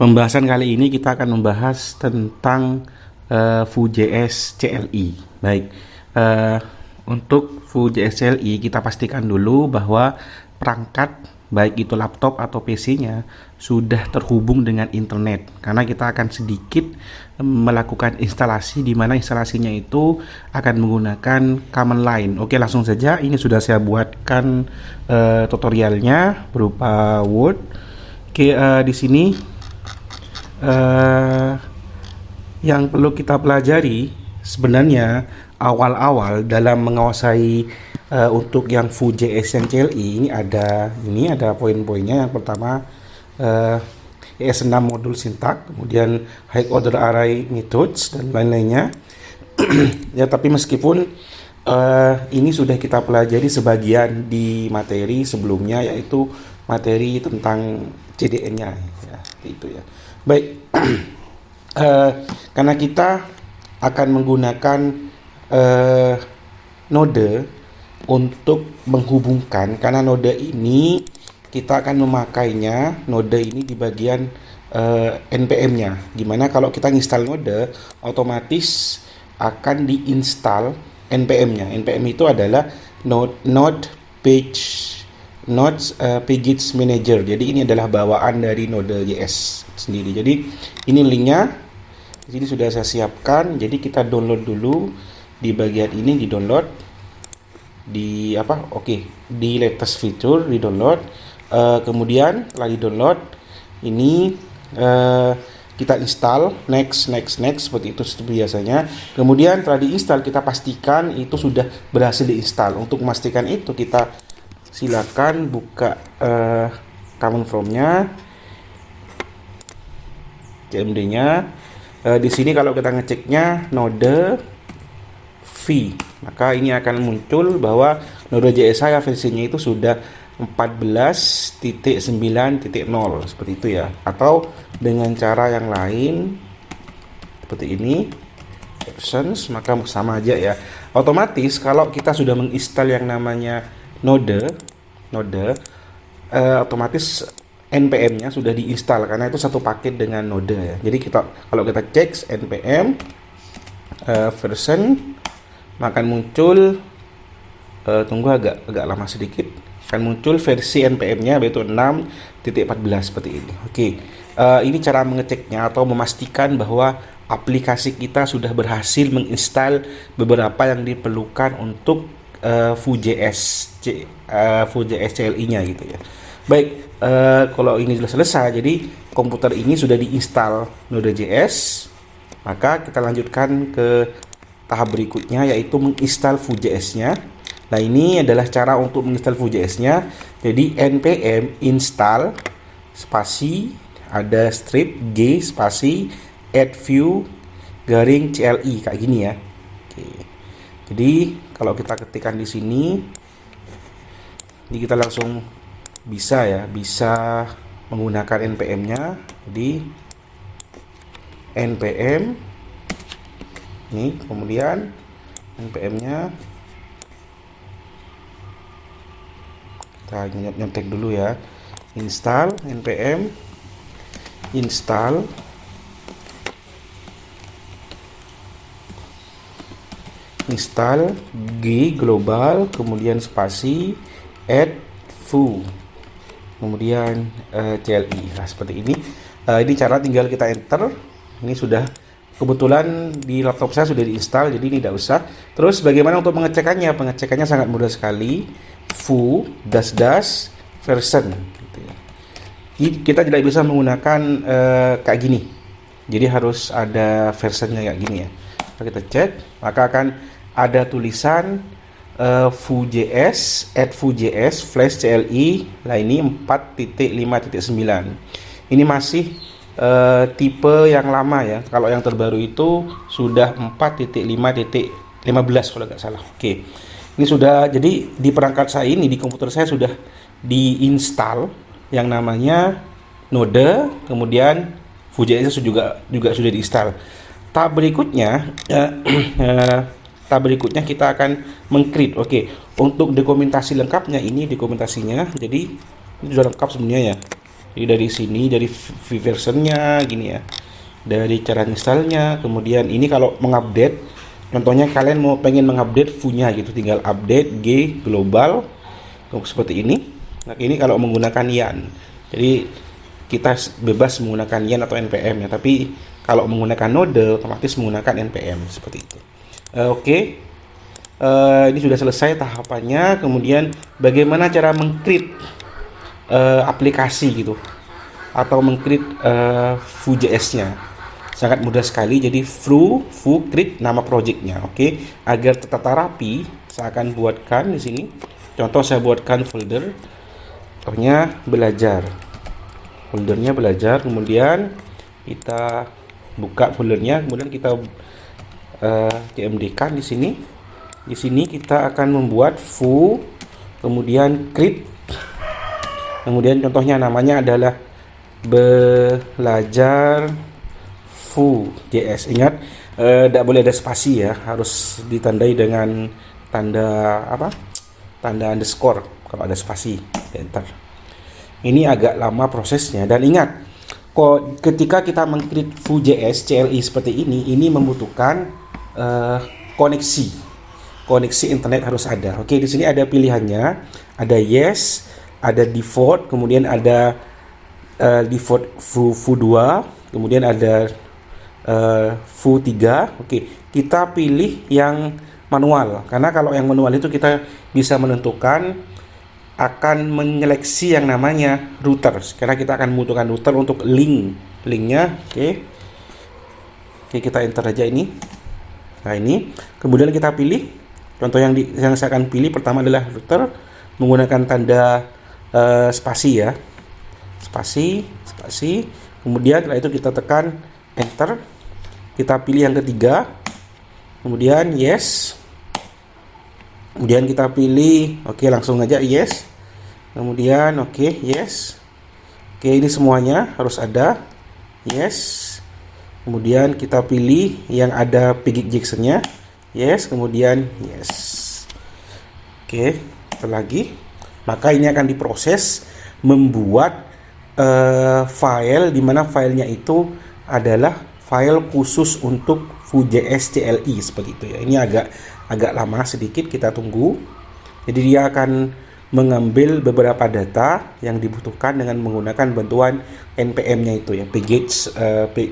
Pembahasan kali ini kita akan membahas tentang Vue.js CLI. Baik, eh, untuk Vue.js CLI kita pastikan dulu bahwa perangkat baik itu laptop atau PC-nya sudah terhubung dengan internet, karena kita akan sedikit melakukan instalasi di mana instalasinya itu akan menggunakan command line. Oke, langsung saja, ini sudah saya buatkan tutorialnya berupa Word. Oke, di sini yang perlu kita pelajari sebenarnya awal-awal dalam menguasai untuk yang Vue.js yang CLI ini ada poin-poinnya. Yang pertama ES6 modul sintak, kemudian high order array methods dan lain-lainnya. Ya, tapi meskipun ini sudah kita pelajari sebagian di materi sebelumnya, yaitu materi tentang CDN-nya ya, itu ya. Baik, karena kita akan menggunakan node untuk menghubungkan, karena node ini kita akan memakainya, node ini di bagian npm-nya. Gimana kalau kita install node, otomatis akan diinstal npm-nya. npm itu adalah node package manager. Jadi ini adalah bawaan dari Node.js sendiri. Jadi ini linknya di sini sudah saya siapkan. Jadi kita download dulu di bagian ini, di download di di latest feature, di download. Kemudian setelah di download ini kita install, next seperti itu seperti biasanya. Kemudian setelah diinstal kita pastikan itu sudah berhasil diinstal. Untuk memastikan itu kita silakan buka command from-nya, cmd-nya. Di sini kalau kita ngeceknya node v, maka ini akan muncul bahwa Node.js saya versinya itu sudah 14.9.0 seperti itu ya. Atau dengan cara yang lain seperti ini, versions, maka sama aja ya. Otomatis kalau kita sudah menginstal yang namanya node otomatis npm-nya sudah diinstal karena itu satu paket dengan node ya. Jadi kalau kita cek npm version, maka akan muncul tunggu agak lama sedikit, akan muncul versi npm-nya yaitu 6.14 seperti ini. Oke, ini cara mengeceknya atau memastikan bahwa aplikasi kita sudah berhasil menginstal beberapa yang diperlukan untuk Vue.js CLI-nya gitu ya. Baik, kalau ini sudah selesai, jadi komputer ini sudah diinstal Node.js, maka kita lanjutkan ke tahap berikutnya, yaitu menginstal Vue.js-nya. Nah, ini adalah cara untuk menginstal Vue.js-nya. Jadi npm install spasi ada strip g spasi add vue garing CLI kayak gini ya. Oke. Jadi kalau kita ketikkan di sini, ini kita langsung bisa menggunakan npm-nya. Jadi npm ini, kemudian npm-nya kita nyontek dulu ya, install npm install g global, kemudian spasi add vue, kemudian CLI. Nah, seperti ini. Ini cara tinggal kita enter. Ini sudah kebetulan di laptop saya sudah diinstal, jadi ini tidak usah. Terus bagaimana untuk pengecekannya? Pengecekannya sangat mudah sekali. Vue version gitu ya. Kita tidak bisa menggunakan kayak gini. Jadi harus ada versionnya kayak gini ya. Kita cek, maka akan ada tulisan Vue.js add Vue.js flash CLI. Nah, ini 4.5.9. Ini masih tipe yang lama ya. Kalau yang terbaru itu sudah 4.5.15 kalau nggak salah. Oke, ini sudah, jadi di perangkat saya ini, di komputer saya sudah diinstal yang namanya node, kemudian Vue.js juga sudah diinstal. Tahap berikutnya kita akan mengcreate. Oke, untuk dokumentasi lengkapnya ini dokumentasinya. Jadi ini sudah lengkap sebenarnya ya. Jadi dari sini, dari versionnya gini ya, dari cara installnya, kemudian ini kalau mengupdate, contohnya kalian mau pengen mengupdate view-nya gitu, tinggal update G global seperti ini. Nah ini kalau menggunakan YAN, jadi kita bebas menggunakan YAN atau NPM ya, tapi kalau menggunakan node otomatis menggunakan NPM seperti itu. Oke. Ini sudah selesai tahapannya. Kemudian bagaimana cara meng-create aplikasi gitu atau meng-create Vue.js-nya. Sangat mudah sekali. Jadi Vue create nama projectnya. Oke. Agar tertata rapi, saya akan buatkan di sini. Contoh saya buatkan folder. Contohnya belajar. Foldernya belajar. Kemudian kita buka foldernya. Kemudian kita cmd-kan di sini. Di sini kita akan membuat Vue, kemudian create. Kemudian contohnya namanya adalah belajar Vue.js. Ingat, tidak boleh ada spasi ya, harus ditandai dengan tanda apa? Tanda underscore kalau ada spasi, enter. Ini agak lama prosesnya, dan ingat, ketika kita meng-create Vue.js CLI seperti ini membutuhkan koneksi internet harus ada. Oke, di sini ada pilihannya, ada yes, ada default, kemudian ada default Vue 2, kemudian ada Vue 3. Oke, kita pilih yang manual, karena kalau yang manual itu kita bisa menentukan akan menyeleksi yang namanya router, karena kita akan membutuhkan router untuk linknya. Oke, kita enter aja ini. Nah ini, kemudian kita pilih. Contoh yang saya akan pilih pertama adalah router menggunakan tanda spasi ya, spasi. Kemudian setelah itu kita tekan enter, kita pilih yang ketiga, kemudian yes, kemudian kita pilih oke, langsung aja yes, kemudian oke, yes. Oke, ini semuanya harus ada yes, kemudian kita pilih yang ada pgik JSON-nya yes, kemudian yes. Oke, lagi, maka ini akan diproses membuat file, dimana filenya itu adalah file khusus untuk Vue.js CLI seperti itu ya. Ini agak lama sedikit, kita tunggu. Jadi dia akan mengambil beberapa data yang dibutuhkan dengan menggunakan bantuan npm-nya itu ya, package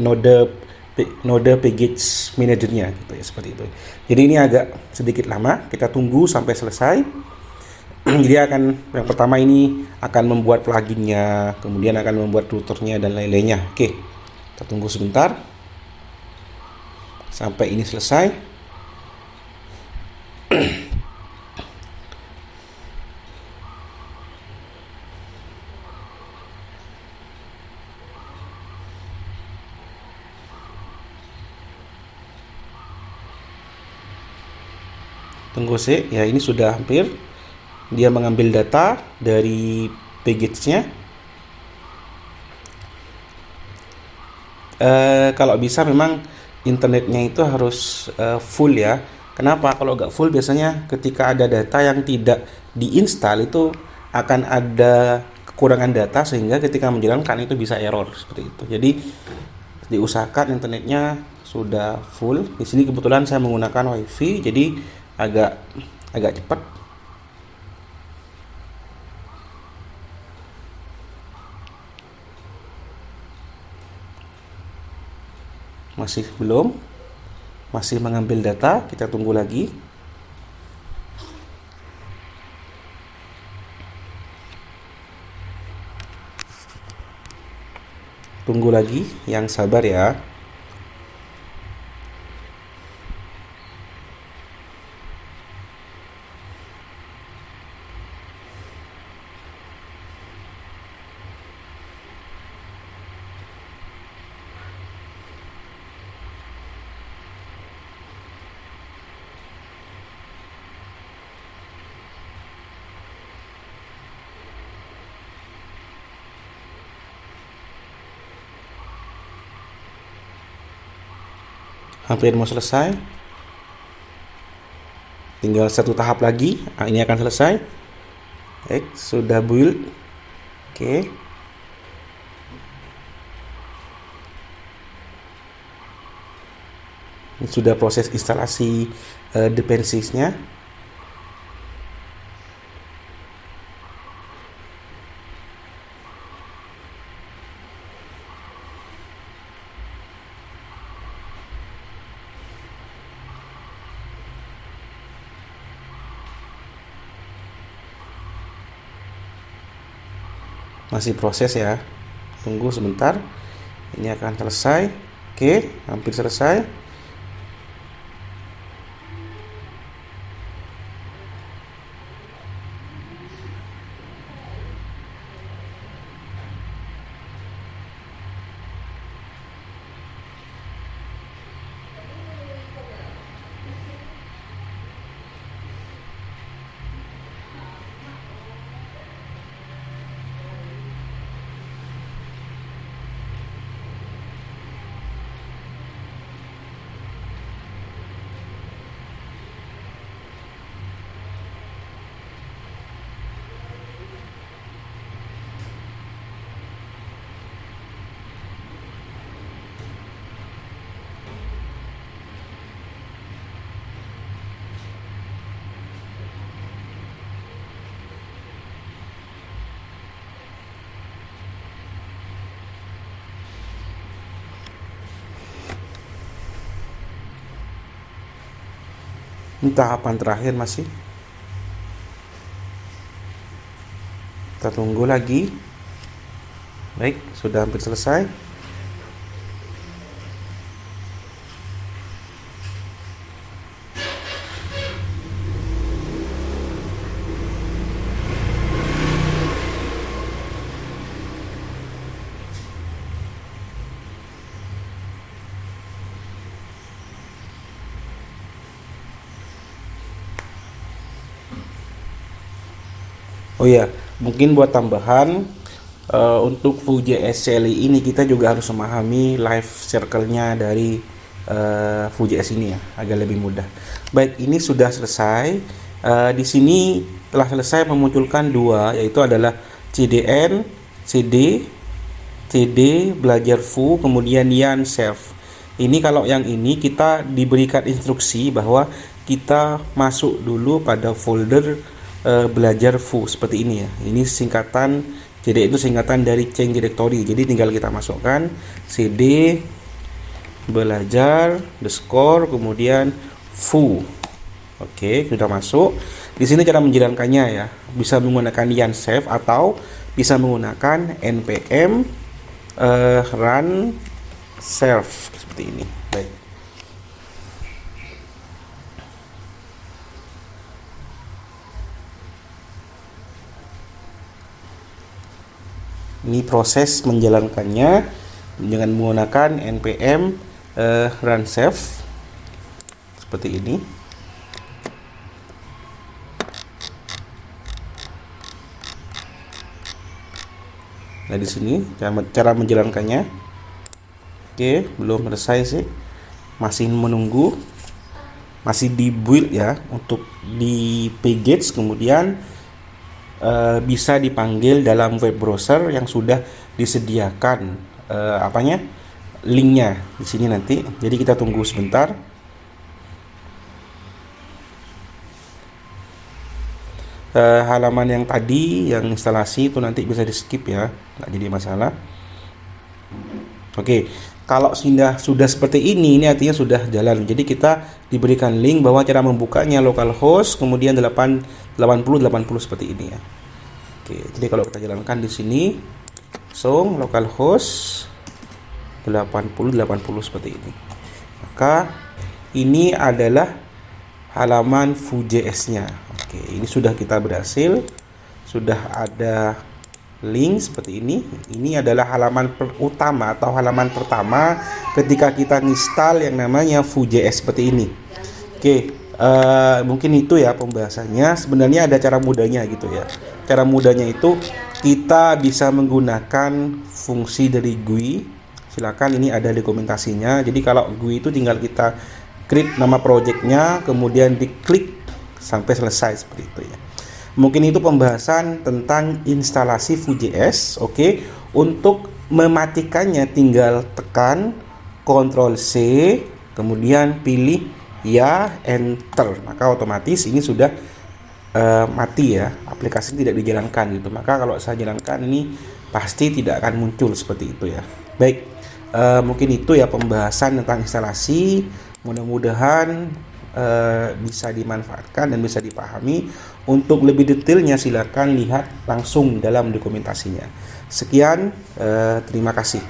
node package manajernya gitu ya, seperti itu. Jadi ini agak sedikit lama, kita tunggu sampai selesai. Jadi yang pertama ini akan membuat pluginnya, kemudian akan membuat routernya dan lain-lainnya. Oke, kita tunggu sebentar sampai ini selesai. Tunggu sih, ya ini sudah hampir. Dia mengambil data dari package-nya. Kalau bisa memang internetnya itu harus full ya. Kenapa? Kalau nggak full biasanya ketika ada data yang tidak diinstal itu akan ada kekurangan data, sehingga ketika menjalankan itu bisa error seperti itu. Jadi diusahakan internetnya sudah full. Di sini kebetulan saya menggunakan WiFi, jadi agak cepat. Masih mengambil data, kita tunggu lagi. Tunggu lagi, yang sabar ya. Hampir mau selesai, tinggal satu tahap lagi. Ini akan selesai. Sudah build. Oke, sudah proses instalasi dependensiesnya. Masih proses ya, tunggu sebentar, ini akan selesai. Oke, hampir selesai. Ini tahapan terakhir masih. Kita tunggu lagi. Baik, sudah hampir selesai. Oh ya, mungkin buat tambahan, untuk Vue.js CLI ini kita juga harus memahami life circle-nya dari Vue.js ini ya, agar lebih mudah. Baik, ini sudah selesai. Di sini telah selesai memunculkan dua, yaitu adalah CDN, CD, CD, belajar Vue, kemudian Yarn Self. Ini kalau yang ini kita diberikan instruksi bahwa kita masuk dulu pada folder belajar Vue seperti ini ya. Ini singkatan CD, itu singkatan dari change directory. Jadi tinggal kita masukkan CD belajar underscore kemudian Vue. Oke, sudah masuk. Di sini cara menjalankannya ya, bisa menggunakan yarn save atau bisa menggunakan npm run self seperti ini. Baik. Ini proses menjalankannya dengan menggunakan npm run self seperti ini. Nah, di sini cara menjalankannya. Oke, belum selesai sih. Masih menunggu. Masih di build ya, untuk di packages, kemudian bisa dipanggil dalam web browser yang sudah disediakan linknya di sini nanti. Jadi kita tunggu sebentar. Halaman yang tadi yang instalasi itu nanti bisa di skip ya, nggak jadi masalah. Oke, kalau sudah seperti ini artinya sudah jalan. Jadi kita diberikan link bahwa cara membukanya localhost kemudian 80 seperti ini ya. Oke, jadi kalau kita jalankan di sini langsung localhost 80 seperti ini. Maka ini adalah halaman Vue.js-nya. Oke, ini sudah kita berhasil. Sudah ada link seperti ini. Ini adalah halaman utama atau halaman pertama ketika kita install yang namanya Vue.js seperti ini. Oke, mungkin itu ya pembahasannya. Sebenarnya ada cara mudahnya gitu ya. Cara mudahnya itu kita bisa menggunakan fungsi dari GUI. Silakan, ini ada dokumentasinya. Jadi kalau GUI itu tinggal kita create nama projectnya, kemudian diklik sampai selesai seperti itu ya. Mungkin itu pembahasan tentang instalasi Vue.js. Oke, untuk mematikannya tinggal tekan Ctrl C, kemudian pilih ya, enter, maka otomatis ini sudah mati ya, aplikasi tidak dijalankan gitu. Maka kalau saya jalankan ini pasti tidak akan muncul seperti itu ya. Baik, mungkin itu ya pembahasan tentang instalasi. Mudah-mudahan bisa dimanfaatkan dan bisa dipahami. Untuk lebih detailnya silakan lihat langsung dalam dokumentasinya. Sekian, terima kasih.